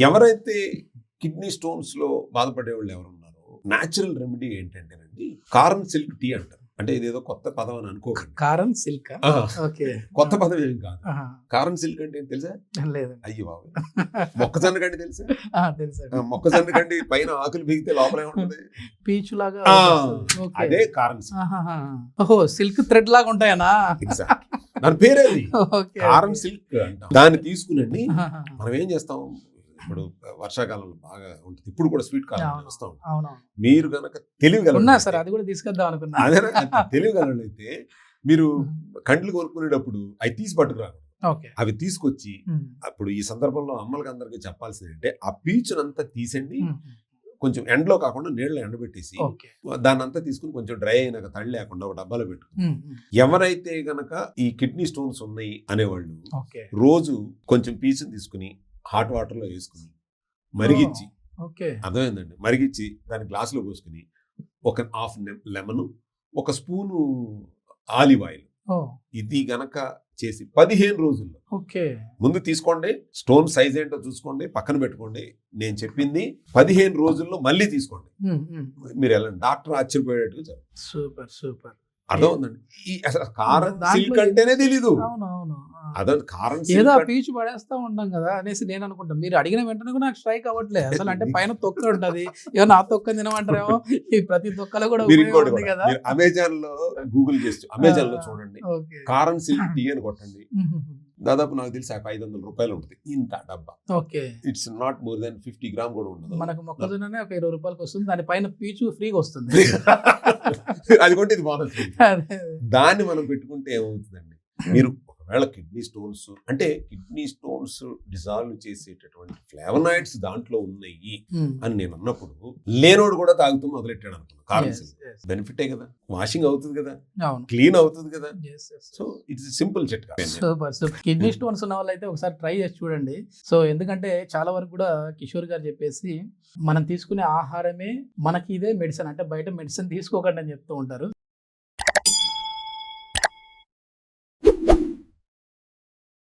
ఎవరైతే kidney stones లో బాధపడే వాళ్ళు ఎవరున్నారో న్యాచురల్ రెమెడీ ఏంటంటేనండి కారన్ సిల్క్ టీ అంటారు. అంటే ఇదేదో కొత్త పదం అని అనుకోకండి. కారన్ సిల్క్ ఓకే కొత్త పదం ఏం కాదు. కారన్ సిల్క్ అంటే ఏం తెలుసా? లేదు. అయ్యి బాబు, మొక్కజొన్న కండి తెలుసా? తెలుసు. మొక్కజొన్న కండి పైన ఆకులు బిగితే లోపల ఏముంటది? పీచు లాగా. అదే కారన్ సిల్క్. ఓహో, సిల్క్ థ్రెడ్ లాగా ఉంటాయనా? దాని పేరేది కారన్ సిల్క్ అంటాం. దాన్ని తీసుకునండి మనం ఏం చేస్తాం, ఇప్పుడు వర్షాకాలంలో బాగా ఉంటుంది, ఇప్పుడు కూడా స్వీట్ కారం వస్తాం. మీరు గనక తెలివిగల సార్ అది కూడా తీసుకొద్దాం అనుకున్నా. అదే తెలివిగలైతే మీరు కండ్లు కొనుక్కునేటప్పుడు అవి తీసి పట్టుకురాకూడదు. అవి తీసుకొచ్చి అప్పుడు ఈ సందర్భంలో అమ్మలకి అందరికి చెప్పాల్సింది అంటే ఆ పీచునంతా తీసండి, కొంచెం ఎండలో కాకుండా నీళ్ళలో ఎండబెట్టేసి దాన్ని అంతా తీసుకుని కొంచెం డ్రై అయినాక తడి లేకుండా ఒక డబ్బాలో పెట్టుకుని ఎవరైతే గనక ఈ కిడ్నీ స్టోన్స్ ఉన్నాయి అనేవాళ్ళు రోజు కొంచెం పీచుని తీసుకుని హాట్ వాటర్లో వేసుకుని మరిగించి, అర్థమైందండి, మరిగించి దాని గ్లాసులో పోసుకుని ఒక హాఫ్ లెమన్, ఒక స్పూను ఆలివ్ ఆయిల్, ఇది గనక చేసి 15 రోజుల్లో ముందు తీసుకోండి. స్టోన్ సైజ్ ఏంటో చూసుకోండి, పక్కన పెట్టుకోండి. నేను చెప్పింది 15 రోజుల్లో మళ్ళీ తీసుకోండి. మీరు వెళ్ళండి, డాక్టర్ ఆశ్చర్యపోయేట్టుగా చెప్పండి. Super super. అర్థమవుతుందండి. ఈ అసలు కారం సిల్క్ అంటేనే తెలీదు. అదే కారం ఏదో పీచు పడేస్తా ఉంటాం కదా అనేసి నేను అనుకుంటా. మీరు అడిగిన వెంటనే కూడా నాకు స్ట్రైక్ అవ్వట్లేదు అసలు. అంటే పైన తొక్క ఉంటది, ఏమన్నా ఆ తొక్క తినమంటారేమో. ఈ ప్రతి తొక్కలో కూడా ఉంది కదా. అమెజాన్ లో గూగుల్ చేస్తూ అమెజాన్ లో చూడండి, కారం సిల్క్ టీ అని కొట్టండి. దాదాపు నాకు తెలిసి 500 రూపాయలు ఉంటుంది ఇంత డబ్బా. It's not more than 50 gram కూడా ఉండదు. మనకు మొక్కజొన్ననే ఒక 20 రూపాయలకి వస్తుంది, దాని పైన పీచు ఫ్రీగా వస్తుంది. అది కొంటే ఇది బాగుంది. దాన్ని మనం పెట్టుకుంటే ఏమవుతుందండి, మీరు ఒకవేళ కిడ్నీ స్టోన్స్ అంటే కిడ్నీ స్టోన్స్ డిజాల్వ్ చేసేటటువంటి ఫ్లేవనాయిడ్స్ దాంట్లో ఉన్నాయి అని నేను అన్నప్పుడు లేనోడు కూడా తాగుతూ మొదలెట్టాడు అనుకున్నాను. కారణం బెనిఫిటే కదా, వాషింగ్ అవుతుంది కదా, క్లీన్ అవుతుంది కదా. సో ఇట్స్ సింపుల్ చిట్కా. Super super. కిడ్నీ స్టోన్స్ ఉన్న వాళ్ళు అయితే ఒకసారి ట్రై చేసి చూడండి. సో ఎందుకంటే చాలా వరకు కూడా కిషోర్ గారు చెప్పేసి మనం తీసుకునే ఆహారమే మనకి ఇదే మెడిసిన్, అంటే బయట మెడిసిన్ తీసుకోకండి అని చెప్తూ ఉంటారు.